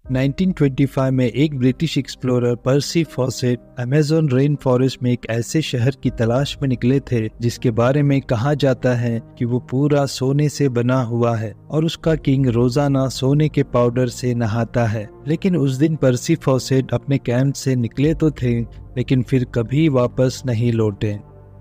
1925 में एक British explorer पर्सी faucet Amazon rain forest में एक ऐसे शहर की तलाश में निकले थे जिसके बारे में कहा जाता है कि वो पूरा सोने से बना हुआ है और उसका किंग रोजाना सोने के पाउडर से नहाता है। लेकिन उस दिन पर्सी फॉसेट अपने कैंप से निकले तो थे, लेकिन फिर कभी वापस नहीं लौटे।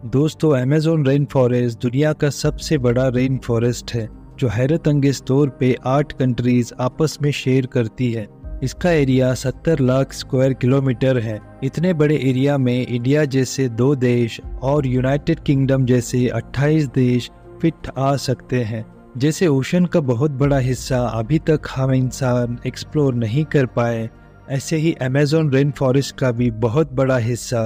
दोस्तों, अमेज़न रेन फॉरेस्ट दुनिया का सबसे बड़ा रेन फॉरेस्ट है जो हैरत अंगेज तौर पे 8 कंट्रीज आपस में शेयर करती है। इसका एरिया 70 लाख स्क्वायर किलोमीटर है। इतने बड़े एरिया में इंडिया जैसे 2 देश और यूनाइटेड किंगडम जैसे 28 देश फिट आ सकते हैं। जैसे ओशन का बहुत बड़ा हिस्सा अभी तक हम इंसान एक्सप्लोर नहीं कर पाए, ऐसे ही अमेज़न रेन फॉरेस्ट का भी बहुत बड़ा हिस्सा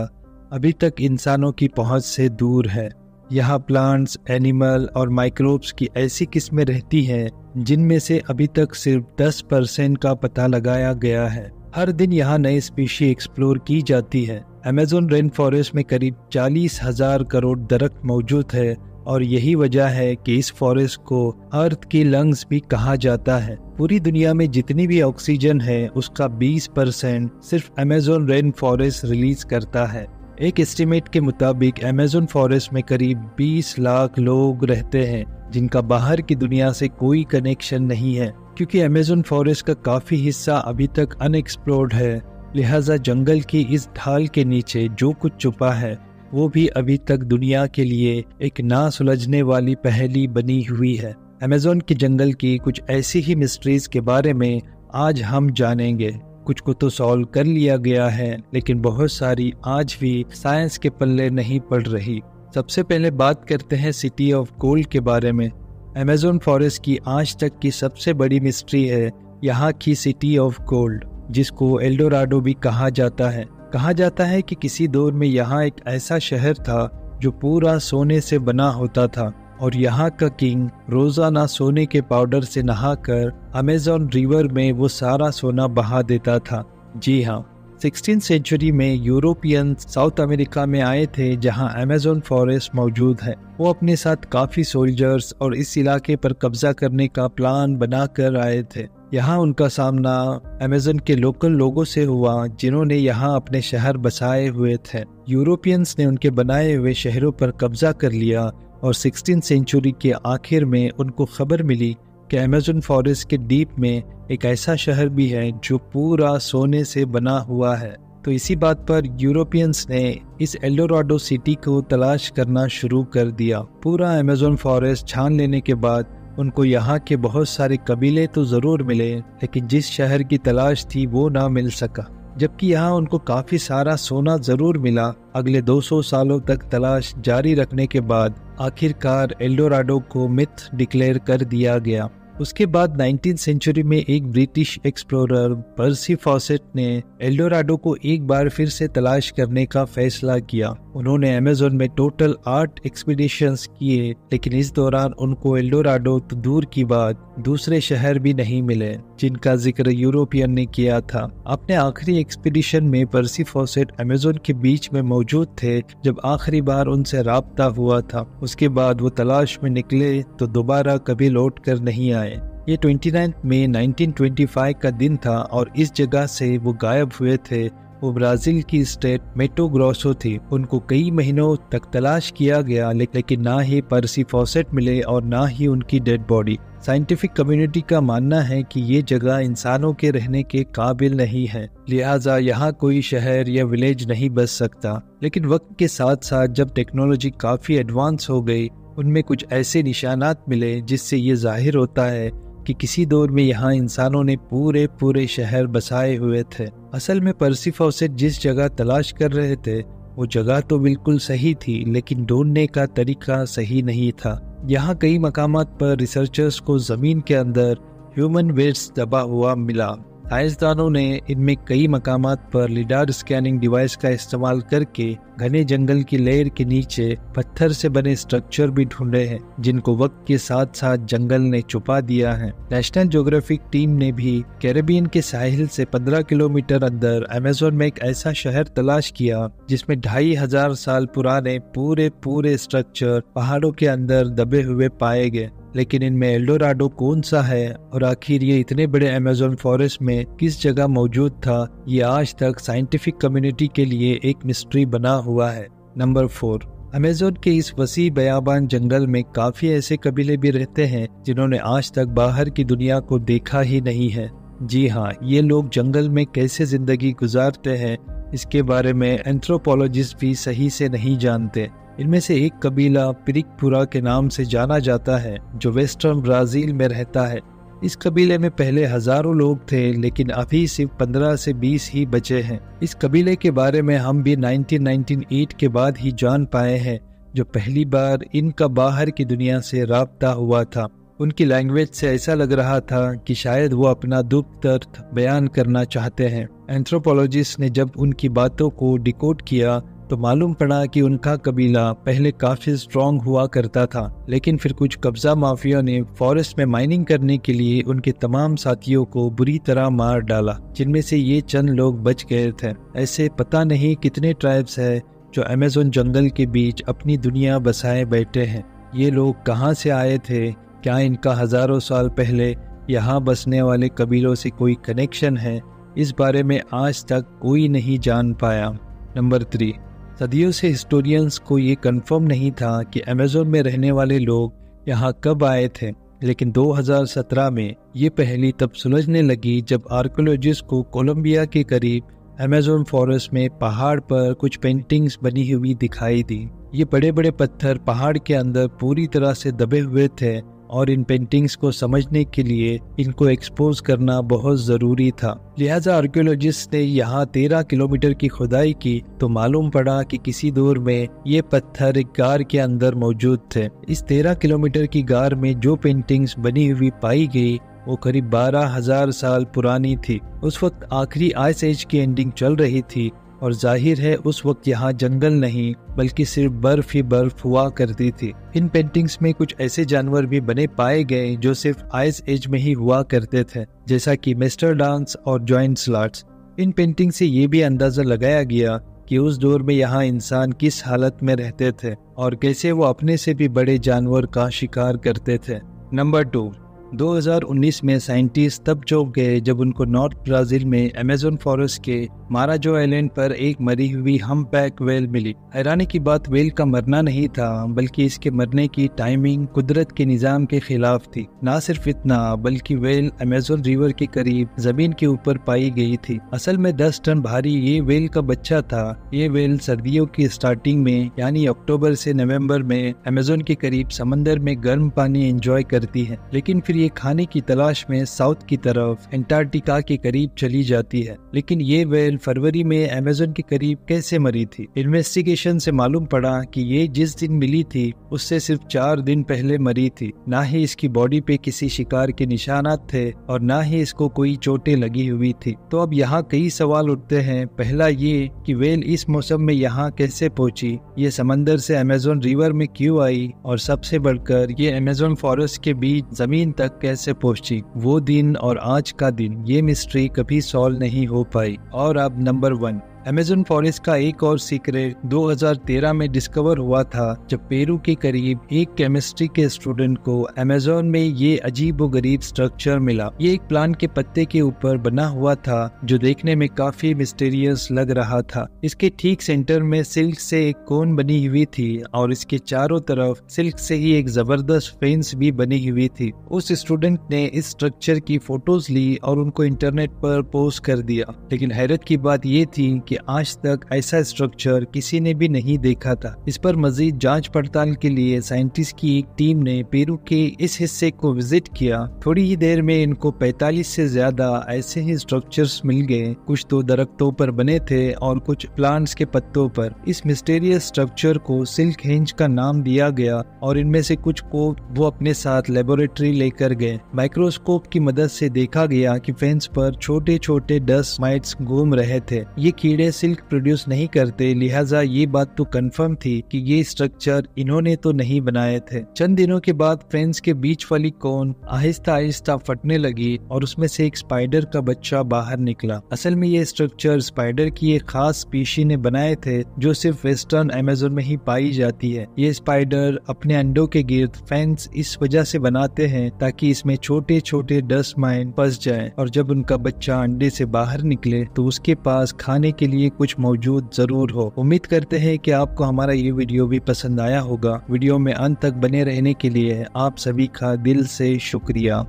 अभी तक इंसानों की पहुंच से दूर है। यहाँ प्लांट्स, एनिमल और माइक्रोब्स की ऐसी किस्में रहती हैं जिनमें से अभी तक सिर्फ 10% का पता लगाया गया है। हर दिन यहाँ नई स्पीशी एक्सप्लोर की जाती है। अमेज़न रेन फॉरेस्ट में करीब 40,000 करोड़ दरख्त मौजूद है और यही वजह है कि इस फॉरेस्ट को अर्थ की लंग्स भी कहा जाता है। पूरी दुनिया में जितनी भी ऑक्सीजन है उसका 20% सिर्फ अमेज़न रेन फॉरेस्ट रिलीज करता है। एक एस्टिमेट के मुताबिक अमेज़न फॉरेस्ट में करीब 20 लाख लोग रहते हैं जिनका बाहर की दुनिया से कोई कनेक्शन नहीं है। क्योंकि अमेज़न फॉरेस्ट का काफी हिस्सा अभी तक अनएक्सप्लोर्ड है, लिहाजा जंगल की इस ढाल के नीचे जो कुछ छुपा है वो भी अभी तक दुनिया के लिए एक ना सुलझने वाली पहेली बनी हुई है। अमेज़न के जंगल की कुछ ऐसी ही मिस्ट्रीज के बारे में आज हम जानेंगे। कुछ को तो सॉल्व कर लिया गया है, लेकिन बहुत सारी आज भी साइंस के पल्ले नहीं पड़ रही। सबसे पहले बात करते हैं सिटी ऑफ गोल्ड के बारे में। अमेज़न फॉरेस्ट की आज तक की सबसे बड़ी मिस्ट्री है यहाँ की सिटी ऑफ गोल्ड, जिसको एल्डोराडो भी कहा जाता है। कहा जाता है कि किसी दौर में यहाँ एक ऐसा शहर था जो पूरा सोने से बना होता था और यहाँ का किंग रोजाना सोने के पाउडर से नहाकर अमेज़न रिवर में वो सारा सोना बहा देता था। जी हाँ, 16th सेंचुरी में यूरोपियन साउथ अमेरिका में आए थे जहाँ अमेज़न फॉरेस्ट मौजूद है। वो अपने साथ काफी सोल्जर्स और इस इलाके पर कब्जा करने का प्लान बनाकर आए थे। यहाँ उनका सामना अमेज़न के लोकल लोगों से हुआ जिन्होंने यहाँ अपने शहर बसाए हुए थे। यूरोपियंस ने उनके बनाए हुए शहरों पर कब्जा कर लिया और 16th सेंचुरी के आखिर में उनको खबर मिली कि अमेज़न फॉरेस्ट के डीप में एक ऐसा शहर भी है जो पूरा सोने से बना हुआ है। तो इसी बात पर यूरोपियंस ने इस एल्डोराडो सिटी को तलाश करना शुरू कर दिया। पूरा अमेज़न फॉरेस्ट छान लेने के बाद उनको यहाँ के बहुत सारे कबीले तो जरूर मिले, लेकिन जिस शहर की तलाश थी वो ना मिल सका। जबकि यहाँ उनको काफी सारा सोना जरूर मिला। अगले 200 सालों तक तलाश जारी रखने के बाद आखिरकार एल्डोराडो को मिथ डिक्लेयर कर दिया गया। उसके बाद 19th सेंचुरी में एक ब्रिटिश एक्सप्लोरर पर्सी फॉसेट ने एल्डोराडो को एक बार फिर से तलाश करने का फैसला किया। उन्होंने अमेज़न में टोटल 8 एक्सपीडिशंस किए, लेकिन इस दौरान उनको एल्डोराडो तो दूर की बात दूसरे शहर भी नहीं मिले जिनका जिक्र यूरोपियन ने किया था। अपने आखिरी एक्सपीडिशन में पर्सी फॉसेट अमेज़न के बीच में मौजूद थे जब आखिरी बार उनसे राब्ता हुआ था। उसके बाद वो तलाश में निकले तो दोबारा कभी लौट कर नहीं आए। ये 29 मई 1925 का दिन था और इस जगह से वो गायब हुए थे। वो ब्राजील की स्टेट मेटो ग्रोसो थी। उनको कई महीनों तक तलाश किया गया, लेकिन ना ही पर्सी फॉसेट मिले और ना ही उनकी डेड बॉडी। साइंटिफिक कम्युनिटी का मानना है कि ये जगह इंसानों के रहने के काबिल नहीं है, लिहाजा यहाँ कोई शहर या विलेज नहीं बस सकता। लेकिन वक्त के साथ साथ जब टेक्नोलॉजी काफी एडवांस हो गई, उनमें कुछ ऐसे निशानात मिले जिससे ये जाहिर होता है कि किसी दौर में यहाँ इंसानों ने पूरे शहर बसाए हुए थे। असल में पर्सी फॉसेट जिस जगह तलाश कर रहे थे वो जगह तो बिल्कुल सही थी, लेकिन ढूंढने का तरीका सही नहीं था। यहाँ कई मकामात पर रिसर्चर्स को जमीन के अंदर ह्यूमन वेस्ट दबा हुआ मिला। साइंसदानों ने इनमें कई मकामात पर लिडार स्कैनिंग डिवाइस का इस्तेमाल करके घने जंगल की लेयर के नीचे पत्थर से बने स्ट्रक्चर भी ढूंढे हैं जिनको वक्त के साथ साथ जंगल ने छुपा दिया है। नेशनल ज्योग्राफिक टीम ने भी कैरेबियन के साहिल से 15 किलोमीटर अंदर अमेज़न में एक ऐसा शहर तलाश किया जिसमें 2500 साल पुराने पूरे स्ट्रक्चर पहाड़ों के अंदर दबे हुए पाए गए। लेकिन इनमें एल्डोराडो कौन सा है और आखिर ये इतने बड़े अमेज़न फॉरेस्ट में किस जगह मौजूद था, ये आज तक साइंटिफिक कम्युनिटी के लिए एक मिस्ट्री बना हुआ है। नंबर 4, अमेज़न के इस वसी बयाबान जंगल में काफी ऐसे कबीले भी रहते हैं जिन्होंने आज तक बाहर की दुनिया को देखा ही नहीं है। जी हाँ, ये लोग जंगल में कैसे जिंदगी गुजारते हैं इसके बारे में एंथ्रोपोलॉजिस्ट भी सही से नहीं जानते। इनमें से एक कबीला पिरिकपुरा के नाम से जाना जाता है जो वेस्टर्न ब्राजील में रहता है। इस कबीले में पहले हजारों लोग थे, लेकिन अभी सिर्फ 15 से 20 ही बचे हैं। इस कबीले के बारे में हम भी 1998 के बाद ही जान पाए हैं, जो पहली बार इनका बाहर की दुनिया से राब्ता हुआ था। उनकी लैंग्वेज से ऐसा लग रहा था कि शायद वो अपना दुख दर्द बयान करना चाहते हैं। एंथ्रोपोलॉजिस्ट ने जब उनकी बातों को डिकोड किया तो मालूम पड़ा कि उनका कबीला पहले काफी स्ट्रांग हुआ करता था, लेकिन फिर कुछ कब्जा माफिया ने फॉरेस्ट में माइनिंग करने के लिए उनके तमाम साथियों को बुरी तरह मार डाला, जिनमें से ये चंद लोग बच गए थे। ऐसे पता नहीं कितने ट्राइब्स है जो अमेज़न जंगल के बीच अपनी दुनिया बसाए बैठे हैं। ये लोग कहाँ से आए थे? क्या इनका हजारों साल पहले यहाँ बसने वाले कबीलों से कोई कनेक्शन है? इस बारे में आज तक कोई नहीं जान पाया। नंबर 3, सदियों से हिस्टोरियंस को ये कंफर्म नहीं था कि अमेज़न में रहने वाले लोग यहाँ कब आए थे, लेकिन 2017 में ये पहेली तब सुलझने लगी जब आर्कियोलॉजिस्ट को कोलंबिया के करीब अमेज़न फॉरेस्ट में पहाड़ पर कुछ पेंटिंग्स बनी हुई दिखाई दी। ये बड़े बड़े पत्थर पहाड़ के अंदर पूरी तरह से दबे हुए थे और इन पेंटिंग्स को समझने के लिए इनको एक्सपोज करना बहुत जरूरी था। लिहाजा आर्कियोलॉजिस्ट ने यहाँ 13 किलोमीटर की खुदाई की तो मालूम पड़ा कि किसी दौर में ये पत्थर एक गार के अंदर मौजूद थे। इस 13 किलोमीटर की गार में जो पेंटिंग्स बनी हुई पाई गई वो करीब 12,000 साल पुरानी थी। उस वक्त आखिरी आइस एज की एंडिंग चल रही थी और जाहिर है उस वक्त यहाँ जंगल नहीं बल्कि सिर्फ बर्फ ही बर्फ हुआ करती थी। इन पेंटिंग्स में कुछ ऐसे जानवर भी बने पाए गए जो सिर्फ आइस एज में ही हुआ करते थे, जैसा कि मेस्टरडांस और जॉइंट स्लॉट्स। इन पेंटिंग से ये भी अंदाजा लगाया गया कि उस दौर में यहाँ इंसान किस हालत में रहते थे और कैसे वो अपने से भी बड़े जानवर का शिकार करते थे। नंबर 2, 2019 में साइंटिस्ट तब चौंक गए जब उनको नॉर्थ ब्राजील में अमेज़न फॉरेस्ट के माराजो आइलैंड पर एक मरी हुई हम्पबैक व्हेल मिली। हैरानी की बात व्हेल का मरना नहीं था, बल्कि इसके मरने की टाइमिंग कुदरत के निजाम के खिलाफ थी। ना सिर्फ इतना, बल्कि व्हेल अमेज़न रिवर के करीब जमीन के ऊपर पाई गई थी। असल में 10 टन भारी ये व्हेल का बच्चा था। ये व्हेल सर्दियों की स्टार्टिंग में यानी अक्टूबर से नवंबर में अमेज़न के करीब समंदर में गर्म पानी एंजॉय करती है, लेकिन फिर ये खाने की तलाश में साउथ की तरफ एंटार्क्टिका के करीब चली जाती है। लेकिन ये व्हेल फरवरी में अमेज़न के करीब कैसे मरी थी? इन्वेस्टिगेशन से मालूम पड़ा कि ये जिस दिन मिली थी उससे सिर्फ 4 दिन पहले मरी थी। ना ही इसकी बॉडी पे किसी शिकार के निशानात थे और ना ही इसको कोई चोटें लगी हुई थी। तो अब यहाँ कई सवाल उठते हैं। पहला ये कि व्हेल इस मौसम में यहाँ कैसे पहुंची, ये समंदर से अमेज़न रिवर में क्यों आई, और सबसे बढ़कर ये अमेज़न फॉरेस्ट के बीच जमीन तक कैसे पहुंची। वो दिन और आज का दिन, ये मिस्ट्री कभी सॉल्व नहीं हो पाई। और अब नंबर 1, अमेज़न फॉरेस्ट का एक और सीक्रेट 2013 में डिस्कवर हुआ था जब पेरू के करीब एक केमिस्ट्री के स्टूडेंट को अमेज़न में ये अजीबोगरीब स्ट्रक्चर मिला। ये एक प्लांट के पत्ते के ऊपर बना हुआ था जो देखने में काफी मिस्टीरियस लग रहा था। इसके ठीक सेंटर में सिल्क से एक कोन बनी हुई थी और इसके चारों तरफ सिल्क से ही एक जबरदस्त फेंस भी बनी हुई थी। उस स्टूडेंट ने इस स्ट्रक्चर की फोटोज ली और उनको इंटरनेट पर पोस्ट कर दिया, लेकिन हैरत की बात ये थी कि आज तक ऐसा स्ट्रक्चर किसी ने भी नहीं देखा था। इस पर मजीद जांच पड़ताल के लिए साइंटिस्ट की एक टीम ने पेरू के इस हिस्से को विजिट किया। थोड़ी ही देर में इनको 45 से ज्यादा ऐसे ही स्ट्रक्चर्स मिल गए। कुछ तो दरख्तों पर बने थे और कुछ प्लांट्स के पत्तों पर। इस मिस्टीरियस स्ट्रक्चर को सिल्क हेंज का नाम दिया गया और इनमें से कुछ को वो अपने साथ लेबोरेटरी लेकर गए। माइक्रोस्कोप की मदद से देखा गया कि फेंस पर छोटे छोटे डस्ट माइट्स घूम रहे थे। ये कीड़े कीड़े सिल्क प्रोड्यूस नहीं करते, लिहाजा ये बात तो कंफर्म थी कि ये स्ट्रक्चर इन्होंने तो नहीं बनाए थे। चंद दिनों के बाद फेंस के बीच वाली कोन आहिस्ता आहिस्ता फटने लगी और उसमें से एक स्पाइडर का बच्चा बाहर निकला। असल में ये स्ट्रक्चर स्पाइडर की एक खास स्पीशी ने बनाए थे जो सिर्फ वेस्टर्न अमेज़न में ही पाई जाती है। ये स्पाइडर अपने अंडों के गिर्द फेंस इस वजह से बनाते हैं ताकि इसमें छोटे छोटे डस्ट माइन फंस जाएं और जब उनका बच्चा अंडे से बाहर निकले तो उसके पास खाने के लिए कुछ मौजूद जरूर हो। उम्मीद करते हैं कि आपको हमारा ये वीडियो भी पसंद आया होगा। वीडियो में अंत तक बने रहने के लिए आप सभी का दिल से शुक्रिया।